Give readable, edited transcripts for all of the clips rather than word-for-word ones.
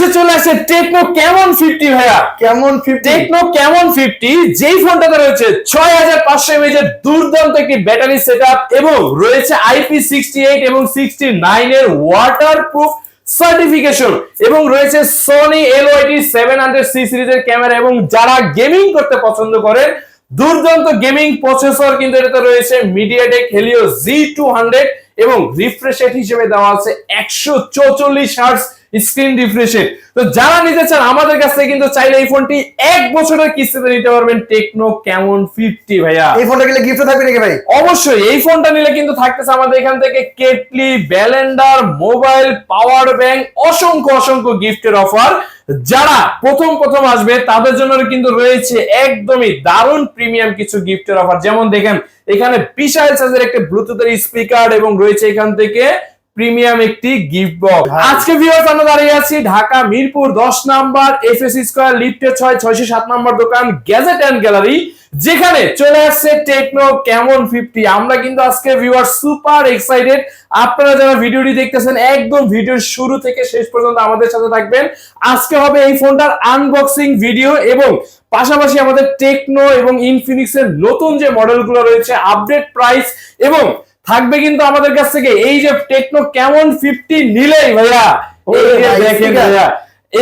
অবশেষে চলে আসে টেকনো ক্যামন 50 ভাইয়া। কেমন 50 টেকনো ক্যামন 50 যেই ফোনটাতে রয়েছে 6500 mAh এর দুর্দান্ত একটি ব্যাটারি সেটআপ এবং রয়েছে IP68 এবং 69 এর ওয়াটারপ্রুফ সার্টিফিকেশন এবং রয়েছে সনি LYT 700C সিরিজের ক্যামেরা এবং যারা গেমিং করতে পছন্দ করেন দুর্দান্ত গেমিং প্রসেসর কিন্তু এটাতে রয়েছে MediaTek Helio G200 এবং রিফ্রেশ রেট হিসেবে দেওয়া আছে 144 হার্টজ স্ক্রিন রিফ্রেশ রেট। তো যারা নিতে চান আমাদের কাছ থেকে কিন্তু চাইলে এই ফোনটি 1 বছরের কিস্তিতে নিতে পারবেন টেকনো ক্যামন 50 ভাইয়া। এই ফোনটা গেলে গিফট থাকবে নাকি ভাই? অবশ্যই এই ফোনটা নিলে কিন্তু থাকতেছে আমাদের এখান থেকে কেটলি, ব্যালেন্ডার, মোবাইল, পাওয়ার ব্যাংক, অসংখ্য গিফটের অফার। যারা প্রথম আসবে তাদের জন্য কিন্তু রয়েছে একদমই দারুণ প্রিমিয়াম কিছু গিফটের অফার। যেমন দেখেন এখানে বিশাল সাইজের একটা ব্লুটুথের স্পিকার এবং রয়েছে এখান থেকে প্রিমিয়াম একটি গিফট বক্স। আজকে ভিউয়ার্স আমরা দাঁড়িয়ে আছি Dhaka Mirpur 10 number FS square লিফটে 607 নাম্বার দোকান গ্যাজেট এন্ড গ্যালারি, যেখানে চলে আসছে টেকনো ক্যামন 50। আমরা কিন্তু আজকে ভিউয়ার্স সুপার এক্সাইটেড। আপনারা যারা ভিডিওটি দেখতেছেন একদম ভিডিওর শুরু থেকে শেষ পর্যন্ত আমাদের সাথে থাকবেন। আজকে হবে এই ফোনটার আনবক্সিং ভিডিও এবং পাশাপাশি আমাদের টেকনো এবং ইনফিনিক্স এর নতুন যে মডেলগুলো রয়েছে আপডেট প্রাইস এবং থাকবে কিন্তু আমাদের কাছ থেকে এই যে টেকনো ক্যামন 50 নিলেই ভাইয়া এই যে দেখেন ভাইয়া,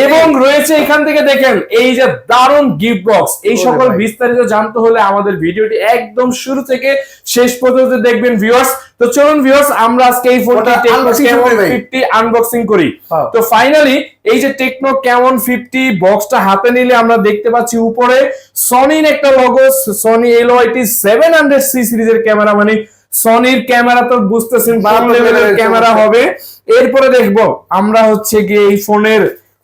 এবং রয়েছে এখান থেকে দেখেন এই যে দারুন গিফট বক্স। এই সকল বিস্তারিত জানতে হলে আমাদের ভিডিওটি একদম শুরু থেকে শেষ পর্যন্ত দেখবেন ভিউয়ার্স। তো চলুন ভিউয়ার্স আমরা আজকে এই ফোনটা টেকনো ক্যামন 50 আনবক্সিং করি। তো ফাইনালি এই যে টেকনো ক্যামন 50 বক্সটা হাতে নিলে আমরা দেখতে পাচ্ছি উপরে সনির একটা লোগো, সনি LYT 700C সিরিজের ক্যামেরা, মানে সনির ক্যামেরা তো বুঝতেছেন ভালো লেভেলের ক্যামেরা হবে। এরপরে দেখবো আমরা হচ্ছে গিয়ে এই ফোনের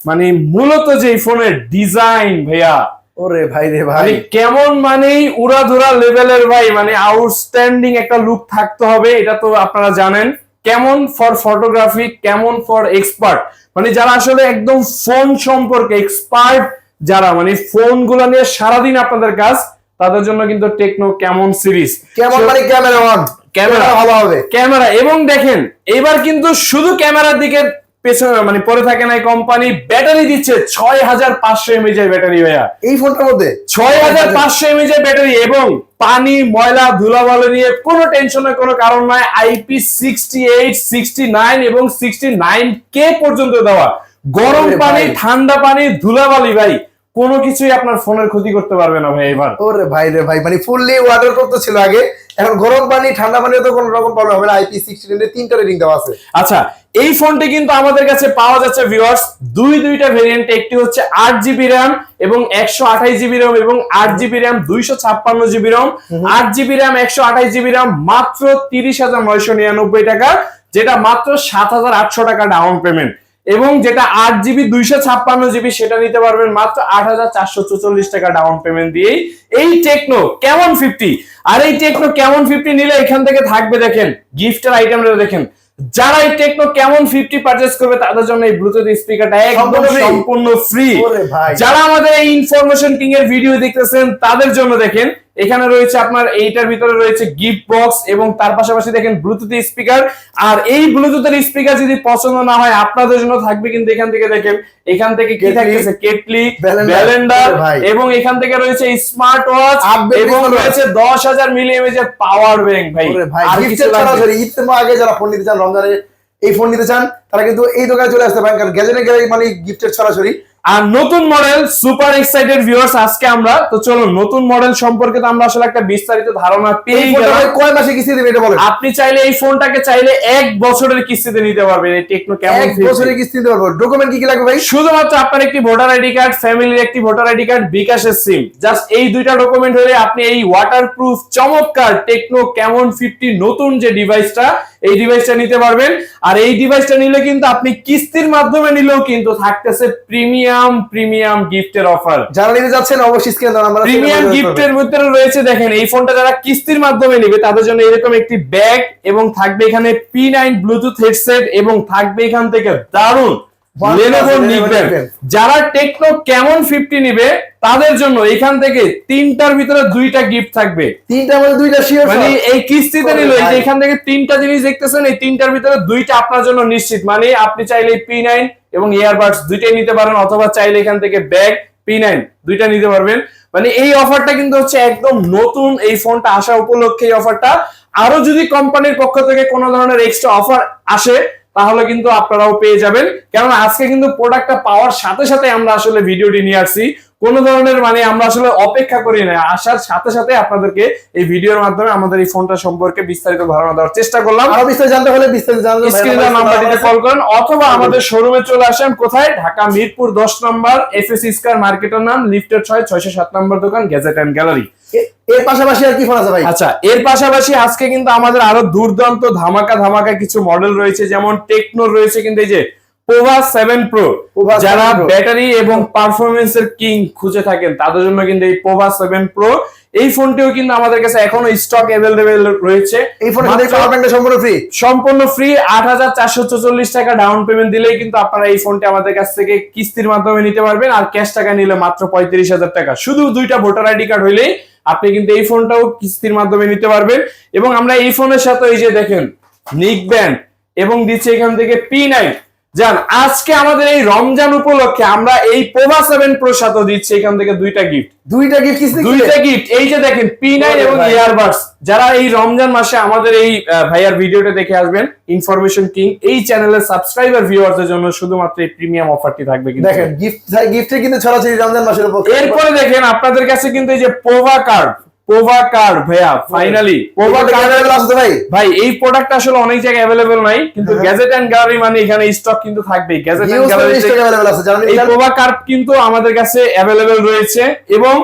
মানে মূলত যে ফোনের ডিজাইন ভাইয়া, ওরে ভাই রে ভাই, মানে কেমন মানেই উড়াধুরা লেভেলের ভাই, মানে আউটস্ট্যান্ডিং একটা লুক থাকতে হবে। এটা তো আপনারা জানেন কেমন ফর ফটোগ্রাফি, কেমন ফর এক্সপার্ট, মানে যারা আসলে একদম ফোন সম্পর্কে এক্সপার্ট, যারা মানে ফোন গুলা নিয়ে সারাদিন আপনাদের কাজ, তাদের জন্য কিন্তু টেকনো ক্যামন সিরিজ। কেমন মানে ক্যামেরা ওয়ান, ক্যামেরা ভালো হবে ক্যামেরা। এবং দেখেন এবার কিন্তু শুধু ক্যামেরার দিকে পেছনে মানে পরে থাকে না, কোম্পানি ব্যাটারি দিচ্ছে 6500 mAh এর ব্যাটারি ভাইয়া এই ফোনটার মধ্যে। 6500 mAh এর ব্যাটারি এবং পানি ময়লা ধুলাবালি নিয়ে কোনো টেনশনের কোনো কারণ নাই। IP68, 69 এবং 69K পর্যন্ত দেওয়া। গরম পানি, ঠান্ডা পানি, ধুলাবালি ভাই কোনো কিছুই আপনার ফোনের ক্ষতি করতে পারবে না ভাই এবার। ওরে ভাই রে ভাই, মানে ফুললি ওয়াটারপ্রুফ তো ছিল আগে, এখন গরম পানি ঠান্ডা পানিও তো কোনো রকম প্রবলেম হবে না। IP68 এর 3টা রেটিং দেওয়া আছে। আচ্ছা এই ফোনটি কিন্তু আমাদের কাছে পাওয়া যাচ্ছে ভিউয়ার্স দুইটা ভেরিয়েন্ট। একটি হচ্ছে 8GB RAM এবং 128GB RAM এবং 8GB RAM 256GB RAM। 8GB RAM 128GB RAM মাত্র 30,999 টাকা, যেটা মাত্র 7,800 টাকা ডাউন পেমেন্ট। এবং যেটা 8GB 256GB সেটা নিতে পারবেন মাত্র 8,444 টাকা ডাউন পেমেন্ট দিয়ে এই টেকনো ক্যামন 50। আর এই টেকনো ক্যামন 50 নিলে এখান থেকে থাকবে দেখেন গিফটের আইটেমটা দেখেন। যারা এই টেকনো ক্যামন 50 পারচেজ করবে তাদের জন্য এই ব্লুটুথ স্পিকারটা একদম সম্পূর্ণ ফ্রি। যারা আমাদের এই ইনফরমেশন কিং এর ভিডিও দেখতেছেন তাদের জন্য দেখেন এখানে রয়েছে আপনার এইটার ভিতরে রয়েছে গিফট বক্স এবং তার পাশাপাশি দেখেন ব্লুটুথ স্পিকার। আর এই ব্লুটুথের স্পিকার যদি পছন্দ না হয় আপনাদের জন্য থাকবে কিন্তু এখান থেকে দেখেন, এখান থেকে কি থাকতেছে কেটলি, ব্যালেন্ডার এবং এখান থেকে রয়েছে স্মার্ট ওয়াচ এবং রয়েছে 10,000 mAh এর পাওয়ার ব্যাংক ভাই। আর গিফটের সরাসরি ঈদ আগে যারা ফোন নিতে চান, রমজানে এই ফোন নিতে চান, তারা কিন্তু এই দোকানে চলে আসতে পারেন, কারণ গ্যাজেটের গ্যালারি মানে গিফটের সরাসরি। আর নতুন মডেল সুপার এক্সাইটেড ভিউয়ার্স আজকে আমরা তো চলো নতুন মডেল সম্পর্কে তো আমরা আসলে একটা বিস্তারিত ধারণা পেয়ে গেলাম। কয় মাসে কিস্তি দেবে এটা বলেন? আপনি চাইলে এই ফোনটাকে চাইলে 1 বছরের কিস্তিতে নিতে পারবেন এই টেকনো ক্যামন 1 বছরের কিস্তি নিতে পারবেন। ডকুমেন্ট কি কি লাগবে ভাই? শুধুমাত্র আপনার একটি ভোটার আইডি কার্ড, ফ্যামিলির একটি ভোটার আইডি কার্ড, বিকাশের সিম, জাস্ট এই দুইটা ডকুমেন্ট হলে আপনি এই ওয়াটারপ্রুফ চমৎকার টেকনো ক্যামন 50 নতুন যে ডিভাইসটা এই ডিভাইসটা নিতে পারবেন। আর এই ডিভাইসটা নিলে কিন্তু আপনি কিস্তির মাধ্যমে নিলেও কিন্তু থাকতেছে প্রিমিয়াম গিফটের অফার। যারা নিতে যাচ্ছেন অবশ্যই স্ক্রিনে দেওয়া নাম্বারে প্রিমিয়াম গিফটের ভিতরে রয়েছে দেখেন এই ফোনটা যারা কিস্তির মাধ্যমে নেবে তাদের জন্য এরকম একটি ব্যাগ এবং থাকবে এখানে P9 ব্লুটুথ হেডসেট এবং থাকবে এখান থেকে দারুন Lenovo নিকবেন। যারা টেকনো ক্যামন 50 নিবে তাদের জন্য এখান থেকে তিনটার ভিতরে দুইটা গিফট থাকবে। তিনটার মধ্যে দুইটা শিওর, মানে এই কিস্তিতে নিলো এখান থেকে তিনটা জিনিস দেখতেছেন, এই তিনটার ভিতরে দুইটা আপনার জন্য নিশ্চিত। মানে আপনি চাইলে P9 এবং ইয়ারবাডস দুইটাই নিতে পারেন, অথবা চাইলে এখান থেকে ব্যাগ P9 দুইটা নিতে পারবেন। মানে এই অফারটা কিন্তু হচ্ছে একদম নতুন, এই ফোনটা আসা উপলক্ষে এই অফারটা। আরো যদি কোম্পানির পক্ষ থেকে কোনো ধরনের এক্সট্রা অফার আসে তাহলে কিন্তু আপনারাও পেয়ে যাবেন, কারণ আজকে কিন্তু প্রোডাক্টটা পাওয়ার সাথে সাথে আমরা আসলে ভিডিওটি নিয়ে আসছি। কোন ধরনের মানে আমরা আসলে অপেক্ষা করি না, আসার সাথে সাথে আপনাদেরকে এই ভিডিওর মাধ্যমে আমাদের এই ফোনটা সম্পর্কে বিস্তারিত ধারণা দেওয়ার চেষ্টা করলাম। আরো বিস্তারিত জানতে হলে বিস্তারিত জানতে স্ক্রিনের নাম্বারটিতে কল করেন, অথবা আমাদের শোরুমে চলে আসেন। কোথায়? ঢাকা মিরপুর 10 নম্বর FS স্কয়ার মার্কেটের নাম লিফটের 607 নম্বর দোকান গ্যাজেট এন্ড গ্যালারি। এর পাশাপাশি আর কি ফোন আছে ভাই? আচ্ছা, এর পাশাপাশি আজকে কিন্তু আমাদের আরো দুর্দান্ত ধামাকা কিছু মডেল রয়েছে, যেমন টেকনোর রয়েছে কিন্তু এই যে পোভা 7 প্রো। যারা ব্যাটারি এবং পারফরমেন্সের কিং খুঁজে থাকেন তাদের জন্য কিন্তু এই পোভা 7 প্রো, এই ফোনটিও কিন্তু আমাদের কাছে এখনো স্টক अवेलेबल রয়েছে। এই ফোনের পাওয়ার ব্যাংকটা সম্পূর্ণ ফ্রি 8,444 টাকা ডাউন পেমেন্ট দিলেই কিন্তু আপনারা এই ফোনটি আমাদের কাছ থেকে কিস্তির মাধ্যমে নিতে পারবেন, আর ক্যাশ টাকা নিলে মাত্র 35,000 টাকা। শুধু দুইটা ভোটার আইডি কার্ড হইলেই আপনি কিন্তু এই ফোনটাও কিস্তির মাধ্যমে নিতে পারবেন। এবং আমরা এই ফোনের সাথে এই যে দেখেন নিক ব্যান্ড এবং দিচ্ছি এখান থেকে P9 জান। আজকে আমাদের এই রমজান উপলক্ষে আমরা এই পোভা 7 প্রো সাথে দিচ্ছি এখান থেকে দুইটা গিফট। এই যে দেখেন P9 এবং ইয়ারবাডস। যারা এই রমজান মাসে আমাদের এই ভাইয়ার ভিডিওটা দেখে আসবেন, ইনফরমেশন কিং এই চ্যানেলের সাবস্ক্রাইবার ভিউয়ারদের জন্য শুধুমাত্র এই প্রিমিয়াম অফারটি থাকবে। কিন্তু দেখেন গিফটে কিন্তু ছড়াছড়ি রমজান মাসের উপর। এরপরে দেখেন আপনাদের কাছে কিন্তু এই যে পোভা কার্ড ভাইয়া, ফাইনালি পোভা কার্ড আছে ভাই। ভাই এই প্রোডাক্ট আসলে অনেক জায়গায় अवेलेबल নাই, কিন্তু গ্যাজেট এন্ড গ্যালারি মানে এখানে স্টক কিন্তু থাকবেই। গ্যাজেট এন্ড গ্যালারিতে এই পোভা কার্ড কিন্তু আমাদের কাছে अवेलेबल রয়েছে। এবং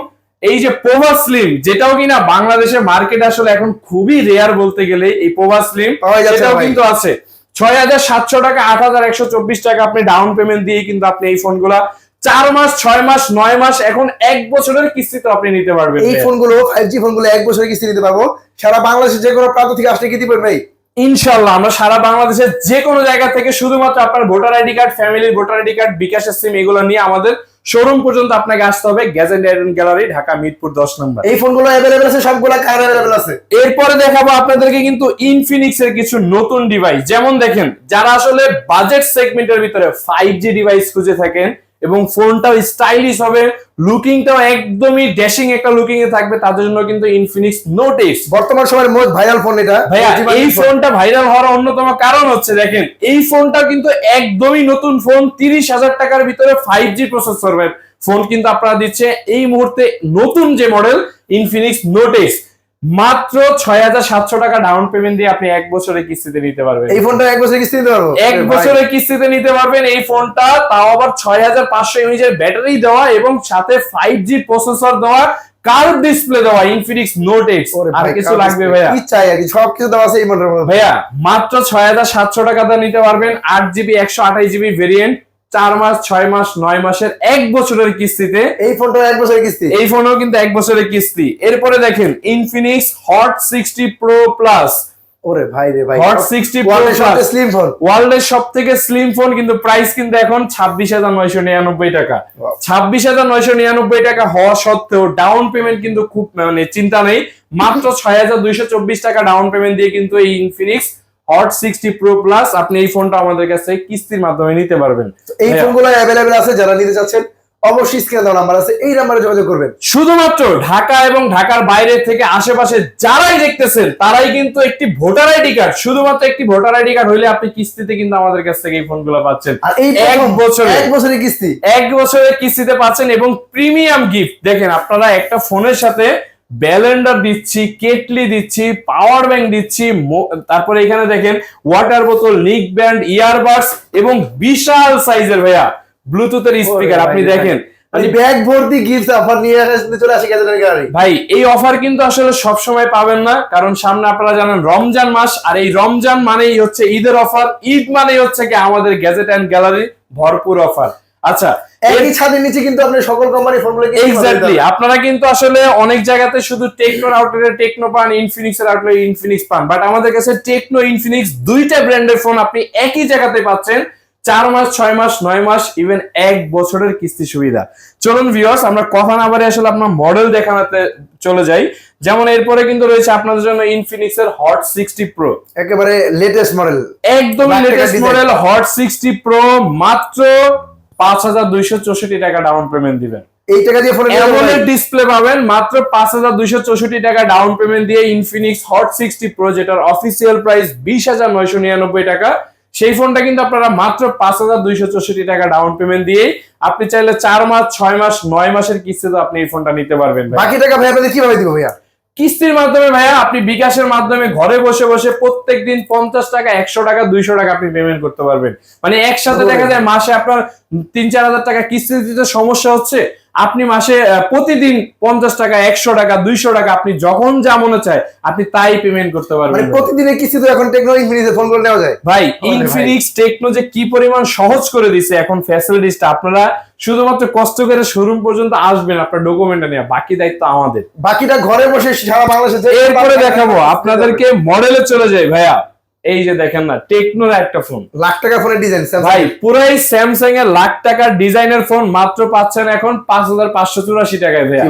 এই যে পোভা স্লিম, যেটাও কিনা বাংলাদেশের মার্কেটে আসলে এখন খুবই রেয়ার বলতে গেলে, এই পোভা স্লিম সেটাও কিন্তু আছে 6,700 টাকা, 8,124 টাকা আপনি ডাউন পেমেন্ট দিয়ে কিন্তু আপনি এই ফোনগুলা 4 মাস, 6 মাস, 9 মাস, এখন 1 বছরের কিস্তিতে আপনি নিতে পারবেন। এই ফোনগুলো 5G ফোনগুলো 1 বছরের কিস্তি নিতে পারবো। সারা বাংলাদেশের যে কোনো প্রান্ত থেকে আসলে কি দিবেন ভাই? ইনশাআল্লাহ আমরা সারা বাংলাদেশের যে কোনো জায়গা থেকে শুধুমাত্র আপনার ভোটার আইডি কার্ড, ফ্যামিলির ভোটার আইডি কার্ড, বিকাশের সিম এগুলো নিয়ে আমাদের শোরুম পর্যন্ত আপনাকে আসতে হবে। Gadget and Gallery, Dhaka Mirpur 10 নম্বর। এই ফোনগুলো अवेलेबल আছে, সবগুলা কার अवेलेबल আছে। এরপরে দেখাবো আপনাদেরকে কিন্তু ইনফিনিক্স এর কিছু নতুন ডিভাইস। যেমন দেখেন যারা আসলে বাজেট সেগমেন্টের ভিতরে 5G ডিভাইস খুঁজে থাকেন এবং ফোনটাও স্টাইলিশ হবে, লুকিংটাও একদমই ড্যাশিং একটা লুকিং এ থাকবে, তাদের জন্য কিন্তু ইনফিনিক্স নোট এক্স বর্তমান সময়ের মোস্ট ভাইরাল ফোন এটা। ভাইয়া এই ফোনটা ভাইরাল হওয়ার অন্যতম কারণ হচ্ছে দেখেন এই ফোনটা কিন্তু একদমই নতুন ফোন, 30,000 টাকার ভিতরে 5G প্রসেসর ফোন কিন্তু আপনারা দিচ্ছে এই মুহূর্তে নতুন যে মডেল ইনফিনিক্স নোট এক্স, মাত্র 6,700 টাকা ডাউন পেমেন্ট দিয়ে আপনি 1 বছরের কিস্তিতে নিতে পারবেন। এই ফোনটা 1 বছরের কিস্তি নিতে পারবো, 1 বছরের কিস্তিতে নিতে পারবেন এই ফোনটা, তাও আবার 6,500 mAh এর ব্যাটারি দেওয়া এবং সাথে 5G প্রসেসর দেওয়া, কার্ভ ডিসপ্লে দেওয়া ইনফিনিক্স নোট এক্স। আর কিছু লাগবে ভাইয়া? কি চাই আর কি, সবকিছু দেওয়া আছে এই মডেলের মধ্যে। ভাইয়া মাত্র 6,700 টাকাতে নিতে পারবেন 8GB 128GB ভেরিয়েন্ট, 4 মাস, 6 মাস, 9 মাসের 1 বছরের কিস্তিতে। এই ফোনটা 1 বছরের কিস্তি, এই ফোনও কিন্তু 1 বছরের কিস্তি। এরপরে দেখেন ইনফিনিক্স হট 60 প্রো প্লাস। ওরে ভাই রে ভাই, hot 60 pro plus slim phone, ওয়ার্ল্ডের সবথেকে স্লিম ফোন, কিন্তু প্রাইস কিন্তু এখন 26,999 টাকা। 26,999 টাকা হওয়া সত্ত্বেও ডাউন পেমেন্ট কিন্তু খুব মানে চিন্তা নেই, মাত্র 6,224 টাকা ডাউন পেমেন্ট দিয়ে কিন্তু এই ইনফিনিক্স হট 60 প্রো প্লাস আপনি এই ফোনটা আমাদের কাছে কিস্তির মাধ্যমে নিতে পারবেন। এই ফোনগুলো अवेलेबल আছে, যারা নিতে চাচ্ছেন অবশ্যই স্ক্রিনে দেওয়া নাম্বার আছে, এই নাম্বারে যোগাযোগ করবেন। শুধুমাত্র ঢাকা এবং ঢাকার বাইরে থেকে আশেপাশে যারাই দেখতেছেন তারাই কিন্তু একটি ভোটার আইডি কার্ড, শুধুমাত্র একটি ভোটার আইডি কার্ড হইলে আপনি কিস্তিতে কিন্তু আমাদের কাছ থেকে এই ফোনগুলো পাচ্ছেন। আর এই 1 বছরের কিস্তি, 1 বছরের কিস্তিতে পাচ্ছেন এবং প্রিমিয়াম গিফট। দেখেন আপনারা একটা ফোনের সাথে ব্যালেন্ডার দিচ্ছি, কেটলি দিচ্ছি, পাওয়ার ব্যাংক দিচ্ছি, তারপরে এখানে দেখেন ওয়াটার বোতল, নিক ব্যান্ড, ইয়ারবাডস এবং বিশাল সাইজের ভাইয়া ব্লুটুথের স্পিকার। আপনি দেখেন মানে ব্যাগ ভর্তি গিফট অফার নিয়ে চলে আসে গ্যাজেট এন্ড গ্যালারি। ভাই এই অফার কিন্তু আসলে সব সময় পাবেন না, কারণ সামনে আপনারা জানেন রমজান মাস, আর এই রমজান মানেই হচ্ছে ঈদের অফার, ঈদ মানেই হচ্ছে কি আমাদের গ্যাজেট এন্ড গ্যালারি ভরপুর অফার। আচ্ছা, এই ছাদের নিচে কিন্তু আপনি সকল কোম্পানির ফোনগুলো এক্স্যাক্টলি আপনারা কিন্তু আসলে অনেক জায়গাতে শুধু টেকনোর আউটলেটে টেকনো পান, ইনফিনিক্স এর আউটলেটে ইনফিনিক্স পান, বাট আমাদের কাছে টেকনো ইনফিনিক্স দুইটা ব্র্যান্ডের ফোন আপনি একই জায়গাতে পাচ্ছেন 4 মাস 6 মাস 9 মাস ইভেন 1 বছরের কিস্তি সুবিধা। চলুন ভিউয়ার্স আমরা কথা না বাড়িয়ে আসলে আপনার মডেল দেখাতে চলে যাই। যেমন এরপরে কিন্তু রয়েছে আপনাদের জন্য ইনফিনিক্স এর হট 60 প্রো, একেবারে লেটেস্ট মডেল, একদম লেটেস্ট মডেল হট 60 প্রো, মাত্র 5264 টাকা ডাউন পেমেন্ট দিবেন। এই টাকা দিয়ে ফোন অ্যামোলেড ডিসপ্লে পাবেন মাত্র 5264 টাকা ডাউন পেমেন্ট দিয়ে ইনফিনিক্স হট 60 প্রো, যেটার অফিসিয়াল প্রাইস 20999 টাকা। সেই ফোনটা কিন্তু আপনারা মাত্র 5264 টাকা ডাউন পেমেন্ট দিয়ে আপনি চাইলে 4 মাস 6 মাস 9 মাসের কিস্তিতে আপনি এই ফোনটা নিতে পারবেন। বাকি টাকা ভাই আপনাদের কিভাবে দিব ভাইয়া? কিস্তির মাধ্যমে ভাইয়া, আপনি বিকাশের মাধ্যমে ঘরে বসে বসে প্রত্যেকদিন 50 টাকা 100 টাকা 200 টাকা আপনি পেমেন্ট করতে পারবেন। মানে একসাথে দেখা যায় মাসে আপনার 3-4 হাজার টাকা কিস্তি দিতে সমস্যা হচ্ছে, আপনি মাসে প্রতিদিন 50 টাকা 100 টাকা 200 টাকা আপনি যখন যা মনে চায় আপনি তাই পেমেন্ট করতে পারবেন। মানে প্রতিদিনের কিস্তি তো এখন টেকনো ইনফিনিক্স ফোন করে নেওয়া যায় ভাই। ইনফিনিক্স টেকনো যে কি পরিমাণ সহজ করে দিছে এখন ফ্যাসিলিটিসটা, আপনারা শুধুমাত্র কষ্ট করে শোরুম পর্যন্ত আসবেন আপনার ডকুমেন্টটা নিয়ে, বাকি দায়িত্ব আমাদের। বাকিটা ঘরে বসে সারা বাংলাদেশে। এরপরে দেখাবো আপনাদেরকে মডেলে চলে যাই ভাইয়া। এই যে দেখেন না টেকনোর একটা ফোন, লাখ টাকা ফোনের ডিজাইন ভাই পুরাই স্যামসাং এর লাখ টাকার ডিজাইনের ফোন মাত্র পাচ্ছেন এখন 5584 টাকায় ভাইয়া।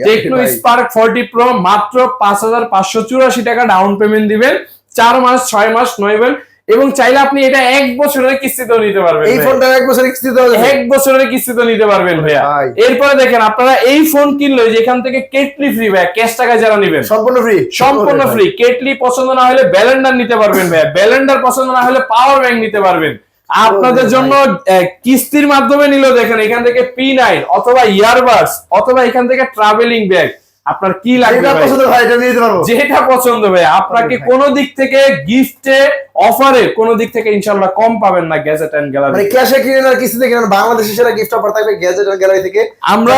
টেকনো স্পার্ক 40 প্রো মাত্র 5584 টাকা ডাউন পেমেন্ট দিবেন, 4 মাস 6 মাস 9 মাস, এবং চাইলে আপনি এটা 1 বছরের কিস্তিতেও নিতে পারবেন। এই ফোনটা 1 বছরের কিস্তিতে 1 বছরের কিস্তিতে নিতে পারবেন ভাইয়া। এরপরে দেখেন আপনারা এই ফোন কিনলে যেখান থেকে কেটলি ফ্রি ভাইয়া, ক্যাশ টাকা যারা নেবেন সম্পূর্ণ ফ্রি, সম্পূর্ণ ফ্রি। কেটলি পছন্দ না হলে ব্যালেন্ডার নিতে পারবেন ভাইয়া, ব্যালেন্ডার পছন্দ না হলে পাওয়ার ব্যাংক নিতে পারবেন। আপনাদের জন্য কিস্তির মাধ্যমে নিলেও দেখেন এখান থেকে P9 অথবা ইয়ারবাডস অথবা এখান থেকে ট্রাভেলিং ব্যাগ, আপনার কি লাগবে যেটা পছন্দ ভাই। আপনাকে কোন দিক থেকে গিফটে অফারে কোন দিক থেকে ইনশাআল্লাহ কম পাবেন না গ্যাজেট এন্ড গ্যালারি। মানে ক্যাশে কিনেন আর কিস্তিতে কিনেন, বাংলাদেশের সেরা গিফট অফার থাকবে গ্যাজেট এন্ড গ্যালারি থেকে। আমরা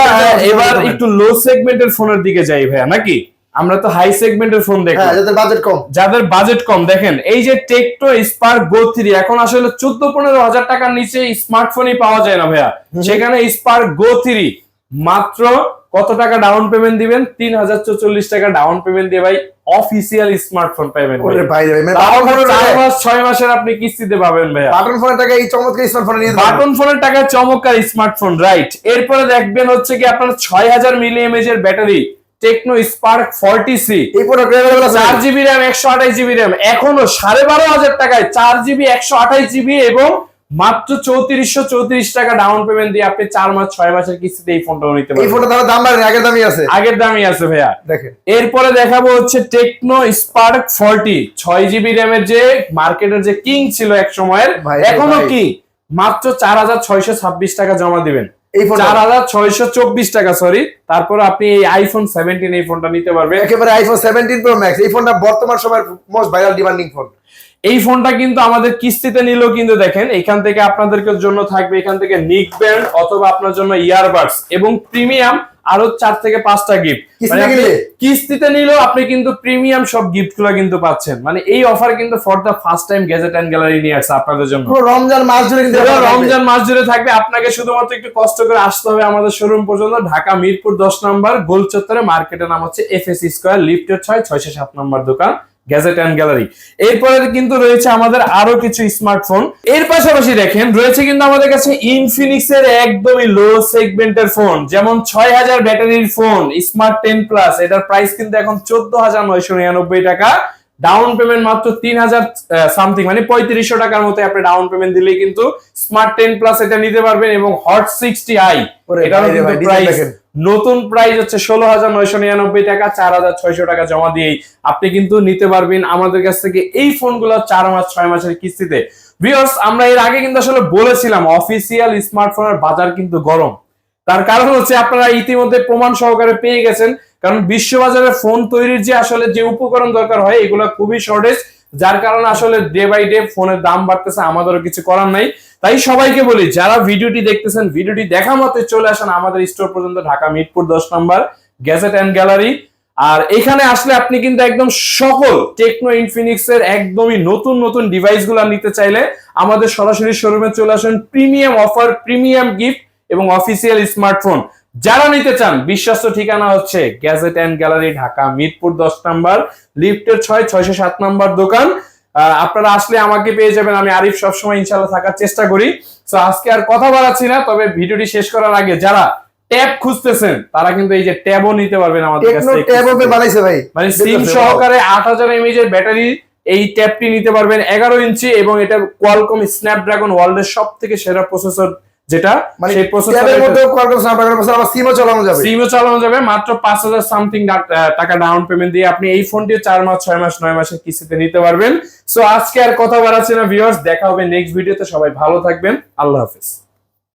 এবার একটু লো সেগমেন্টের ফোনের দিকে যাই ভাইয়া, নাকি? আমরা তো হাই সেগমেন্টের ফোন দেখি, যাদের বাজেট কম, যাদের বাজেট কম। দেখেন এই যে টেকনো স্পার্ক গো 3, এখন আসলে 14-15 হাজার টাকার নিচে স্মার্টফোনই পাওয়া যায় না ভাইয়া। সেখানে স্পার্ক গো 3 মাত্র কত টাকা ডাউন পেমেন্ট দিবেন? 3044 টাকা ডাউন পেমেন্ট দিয়ে ভাই অফিসিয়াল স্মার্টফোন পাবেন। ওরে ভাই রে, মানে 4 মাস 6 মাসের আপনি কিস্তিতে পাবেন ভাইয়া। বাটন ফোনের টাকা এই চমৎকার স্মার্টফোন নিয়ে বাটন ফোনের টাকা চমৎকার স্মার্টফোন, রাইট। এরপরে দেখবেন হচ্ছে কি আপনার 6000 মিলিএমএএইচ এর ব্যাটারি টেকনো স্পার্ক 40C, এই প্রোডাক্ট अवेलेबल আছে। 4GB RAM 128GB RAM এখনো 12500 টাকায় 4GB 128GB এবং মাত্র 3434 টাকা ডাউন পেমেন্ট দিয়ে আপনি 4 মাস 6 মাসের কিস্তিতে এই ফোনটাও নিতে পারবেন। এই ফোনটা তাহলে দাম বাড়ে, আগের দামই আছে, আগের দামই আছে ভাইয়া। দেখেন এরপরে দেখাবো হচ্ছে টেকনো স্পার্ক 40, 6GB RAM এর যে মার্কেটের যে কিং ছিল এক সময়ের, এখনো কি মাত্র 4626 টাকা জমা দিবেন। এই ফোনটা 4624 টাকা, সরি। তারপর আপনি এই আইফোন 17 এই ফোনটা নিতে পারবেন, একেবারে আইফোন 17 প্রো ম্যাক্স। এই ফোনটা বর্তমান সময়ের মোস্ট ভাইরাল ডিমান্ডিং ফোন। এই ফোনটা কিন্তু আমাদের কিস্তিতে নিলেও কিন্তু দেখেন এখান থেকে আপনাদেরকে জন্য থাকবে এখান থেকে নিক ব্যান্ড অথবা আপনার জন্য ইয়ারবাডস এবং প্রিমিয়াম আরো 4 থেকে 5টা গিফট। মানে কিস্তিতে নিলেও আপনি কিন্তু প্রিমিয়াম সব গিফট গুলো কিন্তু পাচ্ছেন। মানে এই অফার কিন্তু for the first time Gadget and Gallery নিয়ে আসছে আপনাদের জন্য। রমজান মাস জুড়ে কিন্তু রমজান মাস জুড়ে থাকবে। আপনাকে শুধুমাত্র একটু কষ্ট করে আসতে হবে আমাদের শোরুম পর্যন্ত, ঢাকা মিরপুর 10 নম্বর গোল চত্বরে। মার্কেটের নাম হচ্ছে FS স্কয়ার, লিফটের 6-607 নম্বর দোকান, গ্যাজেট এন্ড গ্যালারি। এরপরে কিন্তু রয়েছে আমাদের আরো কিছু স্মার্টফোন। এর পাশাপাশি দেখেন রয়েছে কিন্তু আমাদের কাছে ইনফিনিক্স এর একদমই লো সেগমেন্টের ফোন, যেমন 6000 ব্যাটারির ফোন স্মার্ট 10 প্লাস। এটার প্রাইস কিন্তু এখন 14999 টাকা, ডাউন পেমেন্ট মাত্র 3000 সামথিং, মানে 3500 টাকার মতো আপনি ডাউন পেমেন্ট দিলেই কিন্তু স্মার্ট 10 প্লাস এটা নিতে পারবেন। এবং হট 60i এটার কিন্তু প্রাইস নতুন প্রাইস হচ্ছে 16999 টাকা, 4600 টাকা জমা দিয়েই আপনি কিন্তু নিতে পারবেন আমাদের কাছ থেকে এই ফোনগুলো 4 মাস 6 মাসের কিস্তিতে। ভিউয়ার্স, আমরা এর আগে কিন্তু আসলে বলেছিলাম অফিসিয়াল স্মার্টফোনের বাজার কিন্তু গরম। তার কারণ হচ্ছে আপনারা ইতিমধ্যে প্রমাণ সহকারে পেয়ে গেছেন, কারণ বিশ্ববাজারে ফোন তৈরির যে আসলে যে উপকরণ দরকার হয় এগুলো খুবই শর্টেজ, যার কারণে আসলে ডে বাই ডে ফোনের দাম বাড়তেছে, আমাদেরও কিছু করার নাই। তাই সবাইকে বলি যারা ভিডিওটি দেখতেছেন, ভিডিওটি দেখা মতো চলে আসেন আমাদের স্টোর পর্যন্ত, ঢাকা মিরপুর 10 নম্বর গ্যাজেট এন্ড গ্যালারি। আর এখানে আসলে আপনি কিন্তু একদম সকল টেকনো ইনফিনিক্স এর একদমই নতুন নতুন ডিভাইস গুলো নিতে চাইলে আমাদের সরাসরি শোরুমে চলে আসেন। প্রিমিয়াম অফার, প্রিমিয়াম গিফট এবং অফিসিয়াল স্মার্টফোন যারা নিতে চান, বিশ্বস্ত ঠিকানা হচ্ছে Gadget and Gallery, Dhaka Mirpur 10 নম্বর লিফটের 6-607 নম্বর দোকান। আপনারা আসলে আমাকে পেয়ে যাবেন, আমি আরিফ সবসময় ইনশাল্লাহ থাকার চেষ্টা করি। তো আজকে আর কথা বাড়াচ্ছি না, তবে ভিডিওটি শেষ করার আগে যারা ট্যাব খুঁজতেছেন তারা কিন্তু এই যে ট্যাবও নিতে পারবেন আমাদের কাছ টেকনো থেকে। ট্যাব ওপে বানাইছে ভাই, মানে সিম সহকারে 8000 mAh এর ব্যাটারি এই ট্যাবটি নিতে পারবেন 11 ইঞ্চি, এবং এটা কোয়ালকম স্ন্যাপড্রাগন ওয়ার্ল্ডের সবথেকে সেরা প্রসেসর, যেটা মানে সেই ট্যাবের মধ্যে প্রসেসর কোয়ালকম স্ন্যাপড্রাগন প্রসেসর, আবার সিমও চালানো যাবে। সিমও চালানো যাবে মাত্র 5000 সামথিং টাকা ডাউন পেমেন্ট দিয়ে আপনি এই ফোনটি 4 মাস 6 মাস 9 মাসের কিস্তিতে নিতে পারবেন। সো আজকে আর কথা বাড়াচ্ছি না ভিউয়ার্স, দেখা হবে নেক্সট ভিডিওতে। সবাই ভালো থাকবেন, আল্লাহ হাফেজ।